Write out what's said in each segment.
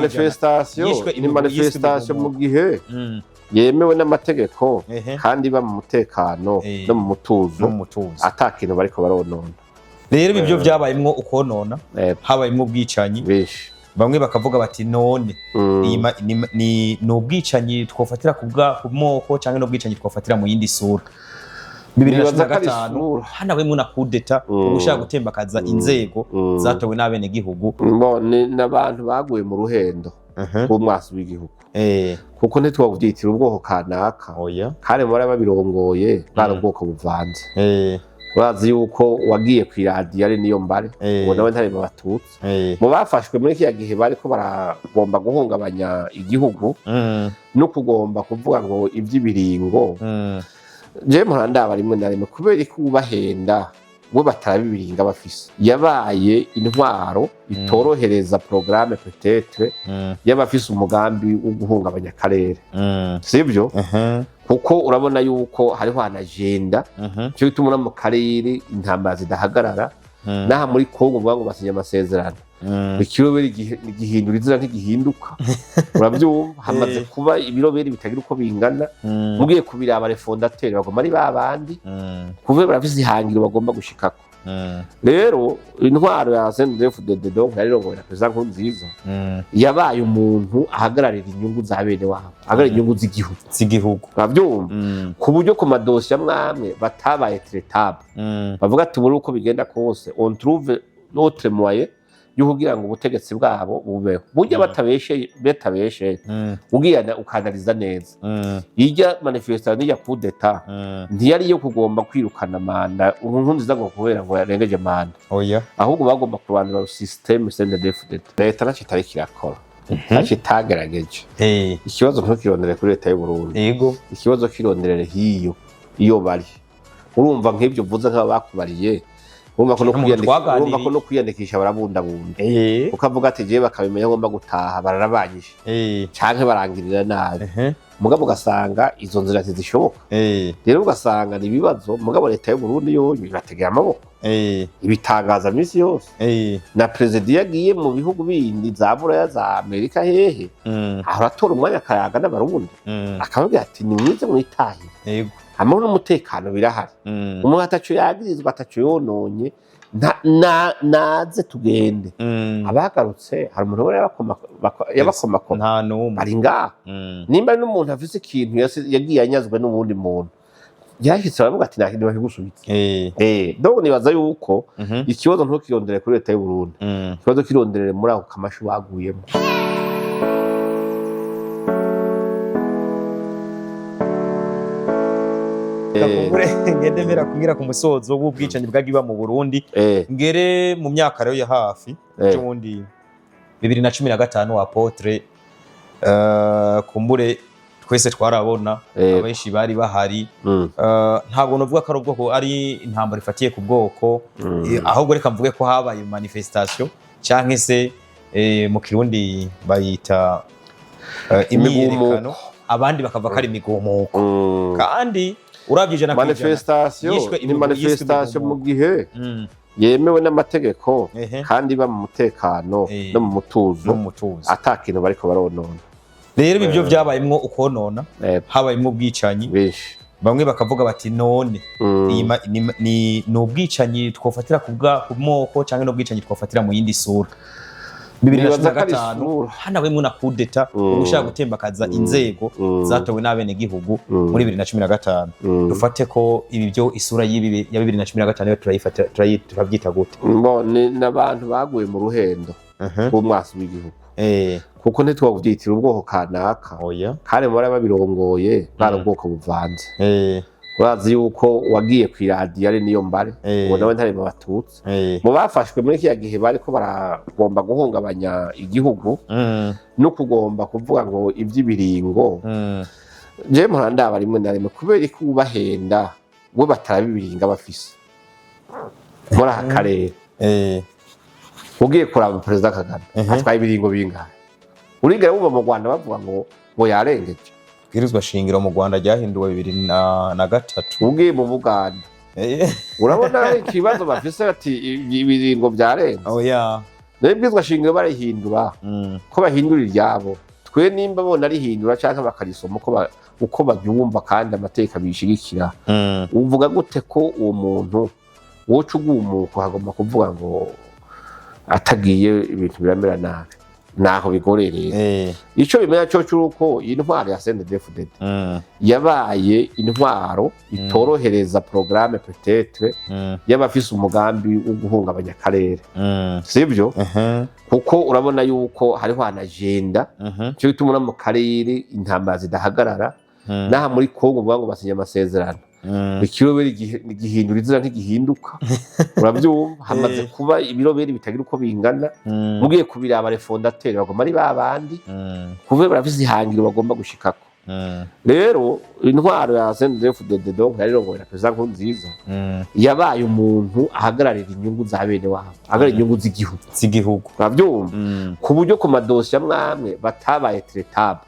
Manifestation ni manifestation mu gihe yemewe n'amategeko kandi ba mu mutekano no mu mutuzo atakintu bariko baronona. Rero ibyo byabayimwo ukonona habayimwo ubwicanyi bamwe bakavuga bati none ni ubwicanyi twofatira ku moko canke no bwicanyi twofatira mu yindi sura. 2025 hanawemwe na coup d'etat ugushaka gutembakaza inzego zatowe n'abene gihugu n'abantu baguye mu ruhendo rw'umwasi w'igihugu kuko ntitwavudyitira ubwoko kanaka kare muri babirongoye bari ubwoko buvanze urazi yuko wagiye kw'iradiyo ari niyo mbare ubu nawe ntari mu batutsi mu bafashwe muri kiya gihe bariko baragomba guhungabanya igihugu no kugomba kuvuga ngo ivy'ibiringo je murandaba rimwe na rimwe kubera ikubahenda bo batarabibiringa bafise yabaye intwaro itorohereza programme peut-être y'abafise umugambi wo guhungabanya akarere sivyo kuko urabona yuko hariho anagenda cyo gitumura mu karere intambara zidahagarara naha muri Kongo ngo basinya amasezerano ikiroberi gihindura izina ntigihinduka uravyumva hamaze kuba ibiroberi bitagira uko bingana mugiye kubiraba refondateur bagoma ari babandi kuve barafise ihangiro bagomba gushikako rero intwaro ya CNDD-FDD donc yarirongora president Nkurunziza yabaye umuntu ahagararira inyungu za bene wabo ahagararira inyungu z'igihugu uravyumva ku buryo ku madosiye amwe batabaye traitable bavuga ati muri uko bigenda kose on trouve notre moyen yuhugira ngo ubutegetsi bwabo bubeho burya batabeshe ugiyana ukanaliza neza ijya manifestation ya coup d'etat ntiyari yo kugomba kwirukana manda Nkurunziza ngo kubera ngo yarengeje manda ahubwo bagomba kurwanira system CNDD-FDD leta nacitari kirakora nacitagerageje ikibazo ntukirondere kuri leta y'u Burundi ikibazo kironderere hiyo bari urumva nk'ibyo vuze nk'abakubariye urumva ko no kwiyandikisha barabundabunda ukavuga ati je bakabimenya ngomba gutaha bararabanyije canke barangirira nabi mugabo ugasanga izo nzira zishoboka rero ugasanga ni ibibazo mugabo leta y'u Burundi yo irategera amaboko ibitangaza misi yose na president yagiye mu bihugu bindi za Buraya za Amerika hehe aratora umwanya akayaga n'abarundi akavuga ati ni mwize mwitahe amahoro n'umutekano birahari umuntu ataco yagirizwa ataco yononye naze tugende abagarutse hari umuntu yabakomakoma nta numwe bari ngaho nimba n'umuntu afise ikintu yagiye anyazwe n'ubundi muntu yahise baravuga ati nta kintu bakigusubitse donc nibaza yuko ikibazo ntukirondere kuri leta y'u Burundi ikibazo kironderere muri ako kamashu baguyemo. ngende mera kugira ku musozo w'ubwicanyi bwagiba mu Burundi ngere mu myaka rero ya hafi cy'ubundi 2015 apotre kumbure twese twarabona abenshi bari bahari ntabwo novuga ko ari ubwoko ari intambara ifatiye ku bwoko ahubwo reka mvuge ko habaye manifestation canke se mu Kirundi bayita imyiyerekano abandi bakava kari imigumuko kandi uravye manifestation ni manifestation mu gihe yemewe n'amategeko kandi ba mu mutekano no mu mutuzo atakintu bariko baronona. Rero ibyo byabayimwo ukonona habayimwo ubwicanyi bamwe bakavuga bati none ni ubwicanyi twofatira ku moko canke no bwicanyi twofatira mu yindi sura. 2025 hanawemwe na coup d'etat ugushaka gutembakaza inzego zatowe n'abene gihugu muri 2015 dufate ko ibi byo isura y'ibi ya 2015 turayifata turavyita gute n'abantu baguye mu ruhendo rw'umwasi w'igihugu kuko ntitwavudyitira ubwoko kanaka kare muri babirongoye bari ubwoko buvanze urazi yuko wagiye kw'iradiyo ari niyo mbare ubu nawe ntari mu batutsi mu bafashwe muri kiya gihe bariko baragomba guhungabanya igihugu no kugomba kuvuga ngo ivy'ibiringo je murandaba rimwe na rimwe kubera ikubahenda bo batarabibiringa bafise muri aka karere ugiye kuraba Perezida Kagame atwaye ibiringo bingahe urigera wumva mu Rwanda bavuga ngo yarengeje bwirizwa shingiro mu Rwanda ryahinduwe 2003 ugiye mu Buganda urabona ikibazo bafise ati ibiringo byarenze n'ibwirizwa shingiro barihindura ko bahindura iryabo twe nimba bona rihindura canke bakarisoma uko babyumva kandi amateka bishigikira uvuga gute ko uwo muntu woca ugumuka hagomba kuvuga ngo atagiye ibintu biramera nabi naho bigorereye ico bimenya cyo cyuko intwaro ya CNDD-FDD yabaye intwaro itorohereza programme peut-être y'abafise umugambi wo guhungabanya akarere sivyo kuko urabona yuko hariho anagenda cyo gituma mu karere intambara zidahagarara naha muri Kongo vuga ngo basinya amasezerano ikiroberi gihindura izina ntigihinduka urabyumva hamaze kuba ibiroberi bitagira uko bingana mugiye kubiraba refondateri bagomba ari babandi kuve barafise ihangiro bagomba gushikako rero intwaro ya CNDD-FDD donc yarirongoye na president Nkurunziza yabaye umuntu ahagararira inyungu za bene wabo ahagararira inyungu z'igihugu urabyumva ku buryo ku madosiye amwe batabaye traitable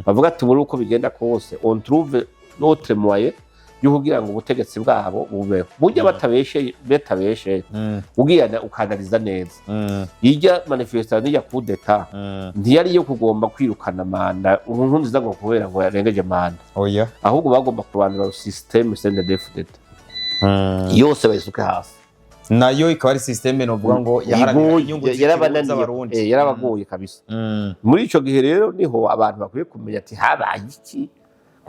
bavuga ati muri uko bigenda kose on trouve notre moyen yo kugira ngo ubutegetsi bwabo bubeho burya batabeshe ugiyana ukanaliza neza ijya manifestation ya coup d'etat ntiyari yo kugomba kwirukana manda Nkurunziza ngo kubera ngo yarengeje manda oya ahubwo bagomba kurwanira system CNDD-FDD yose bayisuka hasi nayo ikaba ari systeme no vuga ngo yaharanira inyungu z'abarundi yarabagoye kabisa muri ico gihe rero niho abantu bakwiye kumenya ati habaye iki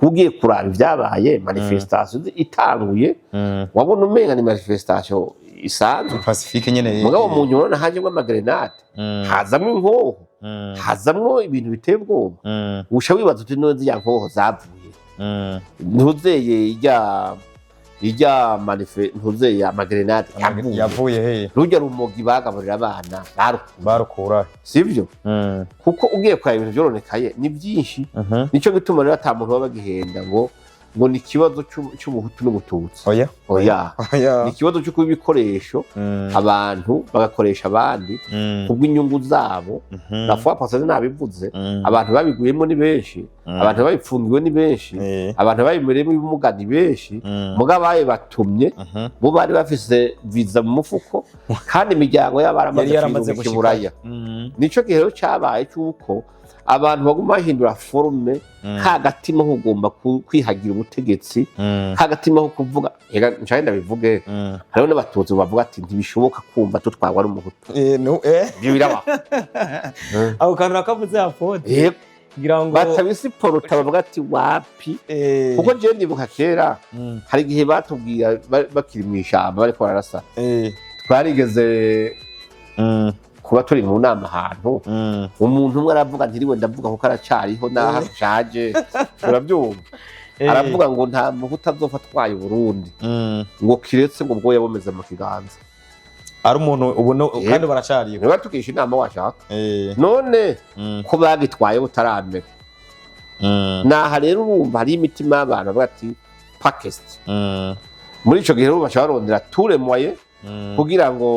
kugiye kuraba ibyabaye manifestation itanguye wabona umenga ni manifestation isanzwe pacifique nyene mugabo mu nyona haje amagrenade hazamwe inkoho hazamwe ibintu biteye ubwoba usha wibaza uti none ya nkoho zavuye ntuzeye ijya ntuzeye amagrenade yavuye he rujya rumogi bagaburira abana barukura sivyo kuko ugiye kwa ibintu byoronekaye ni byinshi nico gituma rero ata muntu wabagihenda ngo ni ikibazo cy'ubuhutu n'ubututsi oya ni ikibazo cyo kubikoresho abantu bagakoresha abandi kubw'inyungu zabo nafuwa pasane nabivuze abantu babiguyemo ni benshi abantu babipfungiwe ni benshi abantu babimeremo ibimuga ni benshi mugabaye batumye bo bari bafise visa mu mufuko kandi imiryango y'abaramaze gushika nico gihe rero cyabaye cyuko abantu baguma bahindura forume kagatima ho ugomba kwihagira ubutegetsi kagatima ho kuvuga nshaka ndabivuge hariho n'abatutsi bavuga ati ntibishoboka kumva tutwagwa n'umuhutu ibyo biraba aho kantu nakavuze hapode kugira ngo batabisiporota bavuga ati wapi kuko je ndibuka kera hari igihe batubwira bakiri mu ishamba bariko bararasa twarigeze kuba turi mu nama ahantu umuntu umwe aravuga ntiriwe ndavuga kuko aracariho naho ashaje urabyumva aravuga ngo nta muhutu azopfa atwaye Burundi ngo kiretse ngo ubwo yabomeze mu kiganza ari umuntu ubuno kandi baracariho niba tukisha inama washaka none ko bagitwaye butaramera naha rero urumva hari imitima y'abantu bavuga ati pakest muri ico gihe rero bashobora barondera turemoye kugira ngo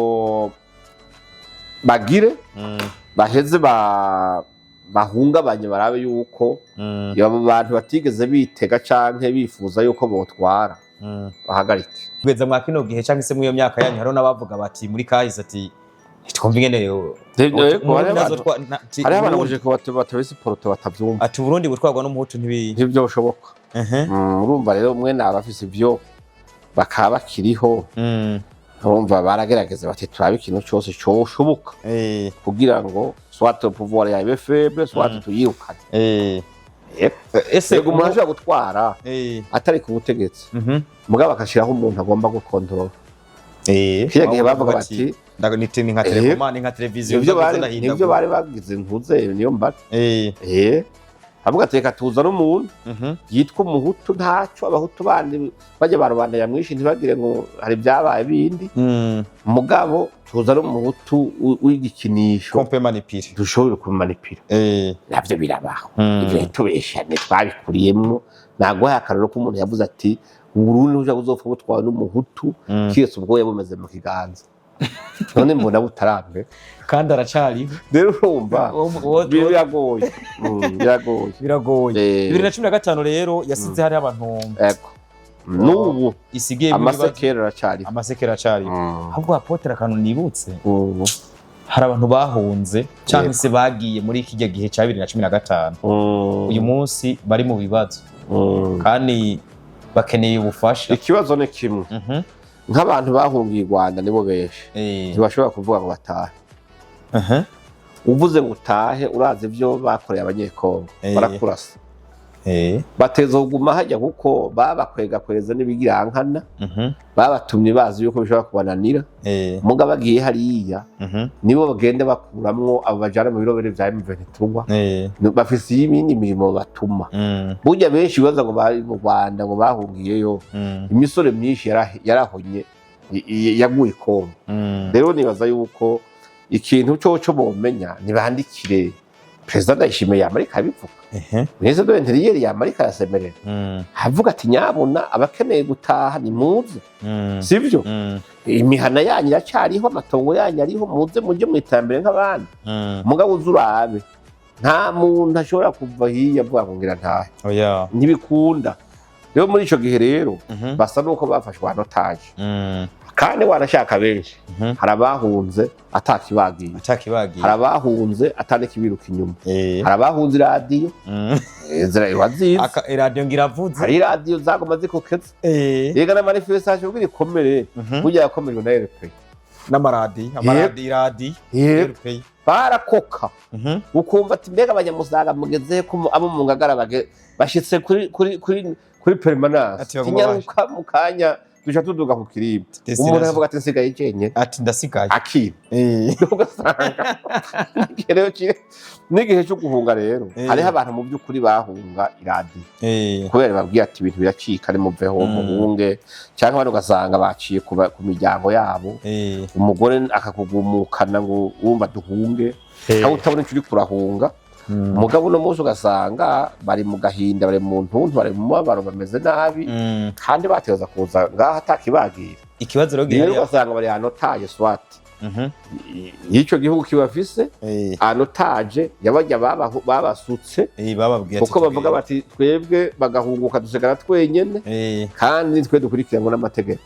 bagire baheze bahungabanye barabe yuko abo bantu batigeze bitega canke bifuza yuko botwara bahagarike kugeza mwa kino gihe canke se mu iyo myaka yanyu hariho n'abavuga bati muri kahise ati twumva ingene hari abantu buje ko batabise poroto batavyumva ati Burundi butwarwa n'umuhutu ntibyo bishoboka urumva rero mwe nabafise ibyo bakaba bakiriho urumva baragerageza bati turabe ikintu cyose cyoshoboka kugira ngo soit pouvoir yawe faible soit tuyirukane ese umuntu ashobora gutwara atari ku butegetsi mugabo akashiraho umuntu agomba gukontrola kiya gihe bavuga bati ndagonite nka telekomande nka televiziyo nivyo bari bagize ntuze niyo mbata avuga ati reka tuza n'umuntu yitwa umuhutu ntaco abahutu bandi bajya barubanda yamwishi ntibagire ngo hari byabaye bindi mugabo tuza n'umuhutu w'igikinisho kompe manipire dushobora kumanipira navyo birabaho ivyo tubeshane twabikuriyemo nago hakarero ko umuntu yavuze ati Burundi uja kuzopfa butwawe n'umuhutu kiyese ubwo yabumeze mu kiganza none mbona butarambe kandi aracariho rero urumva biragoye 2015 rero yasize hari abantu n'ubu isigiye amasekera aracariho ahubwo apotera akantu nibutse hari abantu bahunze cyangwa se bagiye muri kijya gihe cya 2015 uyu munsi bari mu bibazo kandi bakeneye ubufasha. Ikibazo ni kimwe, nk'abantu bahungiye i Rwanda nibo benshi ntibashobora kuvuga ngo batahe. Uvuze ngo utahe urazi ibyo bakoreye abanyekongo, barakurasa bateza kuguma hajya kuko babakwega n'ibigirankana, babatumye bazi yuko bishobora kubananira. Muga bagiye hariya nibo bagende bakuramwo abo bajana mu birobere vya M23, bafise ibindi mirimo batuma. Burya benshi baza ngo bari mu Rwanda ngo bahungiyeyo, imisore myinshi yarahonye yaguye Kongo. Rero nibaza yuko ikintu cyo bomenya nibandikire Perezida Ndayishimiye Amerika bivuga, Perezida Ndayishimiye ya Amerika yasemerera havuga ati nyabona abakeneye gutaha ni muze, sivyo imihana yanyu iracyariho, amatongo yanyu ariho, muze muje mu itambere nk'abandi. Mugabo uzurabe nta muntu ashobora kuva hiya avuga ngo ngira ntahe, ntibikunda. Rero muri ico gihe rero basa nuko bafashwe hanotaje, kandi wanashaka benshi. Hari abahunze atakibagiye, hari abahunze atanekibiruka inyuma, hari abahunze radio radio ngiravuze, hari radio zagoma zikokeza yega na manifestation bwirikomere burya yakomeje na RP n'amaradi RP barakoka ukumva ati mbega abanyamusaga mugeze ko abo mu Ngagara bashitse kuri permanence kinyaruka mu kanya duca tuduga ku kirimba. Umuntu avuga ati nsigaye jenye, ati ndasigaye akiri ugasanga rero n'igihe cyo guhunga rero hariho abantu mu by'ukuri bahunga iradiyo kubera babwiye ati ibintu biracika ni muveho muhunge, cyangwa abantu ugasanga baciye ku miryango yabo, umugore akakugumukana ngo wumva duhunge cyangwa utabona icyo uri kurahunga. Mugabo no munsi ugasanga bari mu gahinda, bari mu ntuntu, bari mu mabaro, bameze nabi kandi bateza kuza ngaha atakibagira. Ikibazo rero gihari ugasanga bari anotaje swati y'icyo gihugu kibafise, anotaje yabajya babasutse kuko bavuga bati twebwe bagahunguka dusigara twenyene kandi twe dukurikiranwa n'amategeko.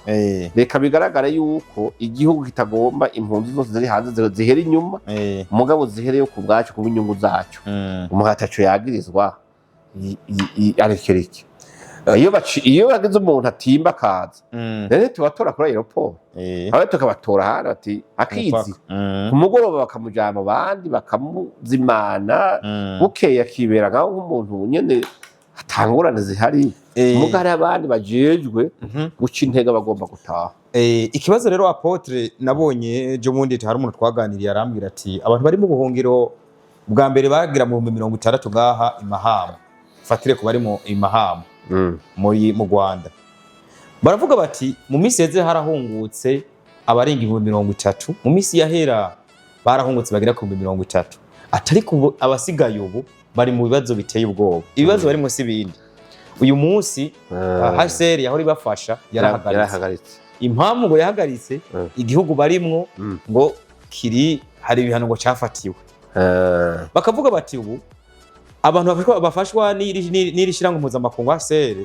Reka bigaragare yuko igihugu kitagomba impunzi zose ziri hanze zihera inyuma, mugabo zihereye ku bwacu ku inyungu zacu. Umuhatacu yagirizwa arekereke iyo bagize umuntu atimba akaza rero tubatora kuri aeroport, aho tukabatora hano ati akizi ku mugoroba bakamujana mu bandi bakamuzimana, bukeye akibera ngaho nk'umuntu nyene atangurane zihari. Mugari abandi bajejwe guca intege bagomba gutaha. Ikibazo rero Apotre nabonye jo mundi hari umuntu twaganiriye arambwira ati abantu bari mu buhungiro bwa mbere bagira mu 60 gaha imahama, fatire ku bari mu imahama mu Rwanda baravuga bati mu minsi yeze harahungutse abarenga 30, mu minsi yahera barahungutse bagira ku 30, atari ku abasigaye ubu bari mu bibazo biteye ubwoba. Ibibazo bari mu sibindi uyu munsi HCR yahori bafasha yarahagaritse. Impamvu ngo yahagaritse igihugu barimwo ngo kiri hari ibihano ngo cyafatiwe, bakavuga bati ubu abantu bafashwa n'irishyirango mpuzamakungu HCR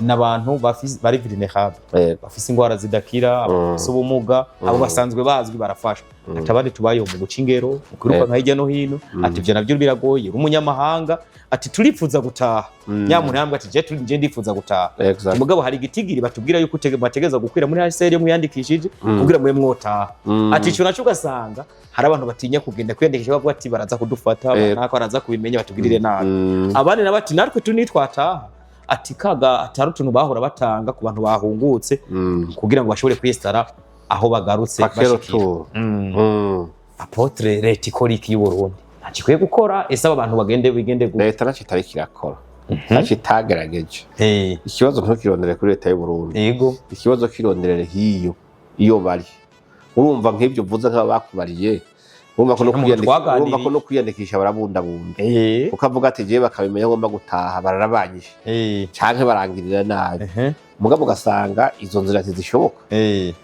n'abantu bari vulnerable, bafise ingwara zidakira, abafise ubumuga, abo basanzwe bazwi barafashwa. Atabandi tubaye mu guca ingero ukuruka nka hirya no hino, ati ivyo navyo biragoye. Umunyamahanga ati turipfuza gutaha, nyamuntu yambwa ati je ndifuza gutaha. Mugabo hari igitigiri batubwira yuko bategeza gukwira muri HCR yo mwiyandikishije kugira mwe mwotaha. Ati ico naco ugasanga hari abantu batinya kugenda kwiyandikisha bavuga ati baraza kudufata, nako baraza kubimenya batubwirire nabi. Abandi nabati natwe tunitwataha, ati kaga atari utuntu bahora batanga ku bantu bahungutse kugira ngo bashobore kwistara aho bagarutse bashikira. Apotre leta ikora iki y'u Burundi? Ntakikwiye gukora, ese abantu bigende leta naco itari kirakora, naco itagerageje. Ikibazo ntukirondere kuri leta y'u Burundi, yego ikibazo kironderere hiyo iyo bari. Urumva nk'ibyo uvuze nk'abakubariye, urumva ko no kwiyandikisha barabundabunda, ukavuga ati je bakabimenya ngomba gutaha bararabanyije canke barangirira nabi. Mugabo ugasanga izo nzira zishoboka,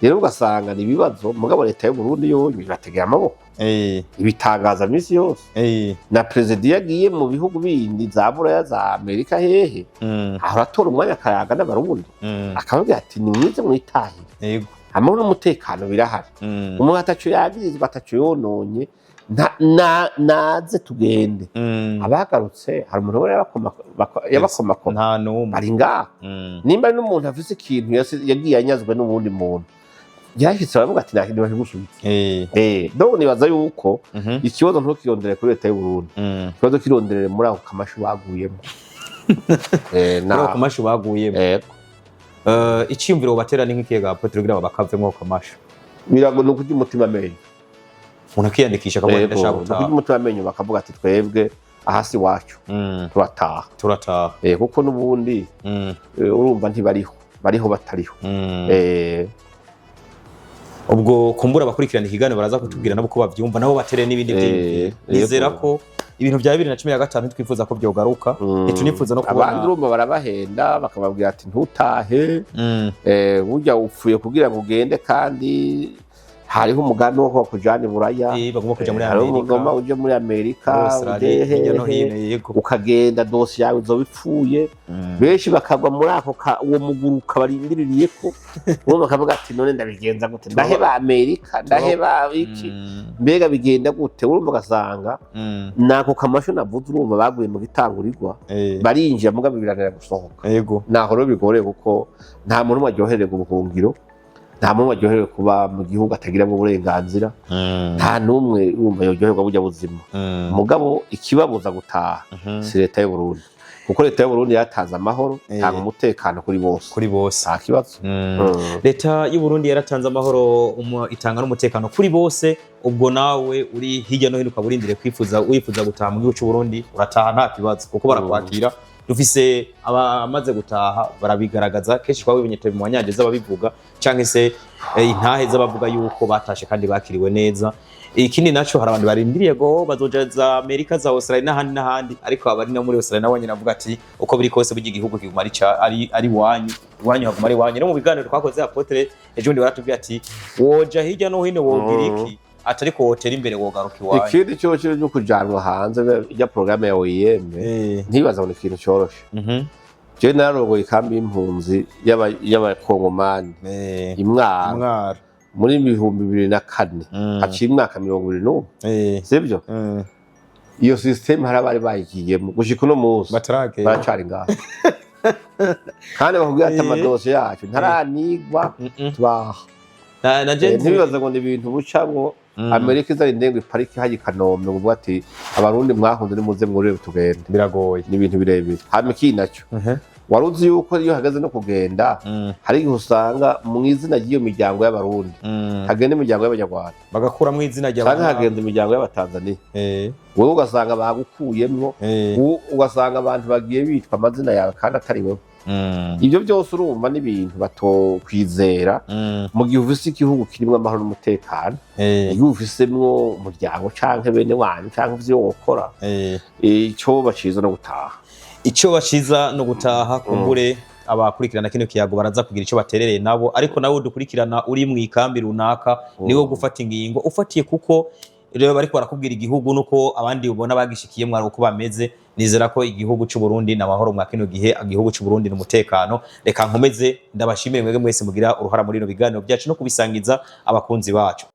rero ugasanga ni ibibazo. Mugabo leta y'u Burundi yo bibategera amaboko, ibitangaza misi yose. Na president yagiye mu bihugu bindi za Buraya za Amerika hehe, aratora umwanya akayaga n'abarundi akavuga ati ni mwize mwitahire, amahoro n'umutekano birahari. Umuntu atacu yagirizwa atacu yononye naze tugende abagarutse hari umuntu yabakomakoma nta numwe bari ngaho nimba ari n'umuntu afise ikintu yagiye anyazwe n'ubundi muntu byashyitse baravuga ati nta kintu bakigusubiza donc nibaza yuko ikibazo ntukirondere kuri leta y'u Burundi ikibazo kironderere muri ako kamashu baguyemo muri ako kamashu baguyemo iciyumviro batera ni nk'ikihe ga Apotre kugira bakavemo ako kamashu birago no kujya umutima amenyo umuntu akiyandikisha akabona ndashaka gutaha kujya umutima amenyo bakavuga ati twebwe ahasi wacu turataha kuko n'ubundi urumva bariho batariho ubwo kumbura abakurikirana ikiganiro baraza kutubwira nabo ko bavyumva nabo batere n'ibindi byinshi nizera ko ibintu bya 2015 twifuza ko byogaruka tunifuza no kubona abandi urumva barabahenda bakababwira ati ntutahe burya upfuye kugira ngo ugende kandi hariho umugambi wo kujana buraya bagomba kuja muri Amerika bagomba uje muri Amerika ukagenda dosi yawe uzobipfuye benshi bakagwa muri ako uwo muguruka barindiririye ko bo bakavuga ati none ndabigenza gute ndaheba Amerika ndaheba iki mbega bigenda gute urumva gasanga nako kamasho navuze urumva baguye mu gitangurirwa barinjira mugabe biranira gusohoka naho ro bigoreye kuko nta muntu waryohererwa ubuhungiro nta muntu waryoherewe kuba mu gihugu atagira uburenganzira nta n'umwe wumva yoryoherwa bujya buzima mugabo ikibabuza gutaha si leta y'u Burundi kuko leta y'u Burundi yatanze amahoro tanga umutekano kuri bose nta kibazo leta y'u Burundi yaratanze amahoro itanga n'umutekano kuri bose ubwo nawe uri hirya no hino ukaburindire wifuza gutaha mu gihugu cy'u Burundi urataha nta kibazo kuko barakwakira dufise abamaze gutaha barabigaragaza kenshi twabibonye mu wanyaje z'ababivuga canke se intahe z'abavuga yuko batashe kandi bakiriwe neza ikindi naco hari abantu barindiriye go bazoja za Amerika za Australia n'ahandi ariko abari no muri Australia nabonye navuga ati uko biri kose buri gihugu kiguma ari wanyu haguma ari wanyu no mu biganiro twakoze Apotre ejo ndi baratubwiye ati woja hirya no hino wogira iki atari ko hoteli imbere wogaruka iwanyu ikindi cyo cyo kujanwa hanze ya programme ya OIM ntibaza ngo ikintu cyoroshe je narogoye ikambi y'impunzi y'abakongomani imwaro muri 2004 haciye imyaka 2021 sivyo iyo system harabari bayigiyemo gushika no munsi baracari ngaho kandi bakubwira ati amadose yacu ntaranigwa twaha ntibibaza ngo ni ibintu bucamwo Amerika izari ndengo ipariki haji Kanombe ngo ati abarundi mwahunze nimuze mwurebe tugende biragoye ni ibintu birebire hame kinaco waruzi yuko iyo hagaze no kugenda hari igihe usanga mu izina ry'iyo miryango y'abarundi hagenda imiryango y'abanyarwanda bagakura mu izina ry'abantu cyangwa hagenda imiryango y'abatanzania wowe ugasanga bagukuyemwo ugasanga abantu bagiye bitwa amazina yawe kandi atari wowe ibyo byose urumva n'ibintu batokwizera mu gihe ufise igihugu kirimwo amahoro n'umutekano igihe ufisemwo umuryango canke bene wanyu canke ivyo wokora ico baciza no gutaha kumbure abakurikirana kino kiyago baraza kugira ico baterereye nabo ariko nawe dukurikirana uri mu ikambi runaka niwo gufata ingingo ufatiye kuko rero bariko barakubwira igihugu nuko abandi ubona bagishikiye mwari uko bameze nizera ko igihugu cy'u Burundi n'amahoro mwa kino gihe igihugu cy'u Burundi n'umutekano reka nkomeze ndabashimire mwege mwese mugira uruhara muri no biganiro byacu no kubisangiza abakunzi bacu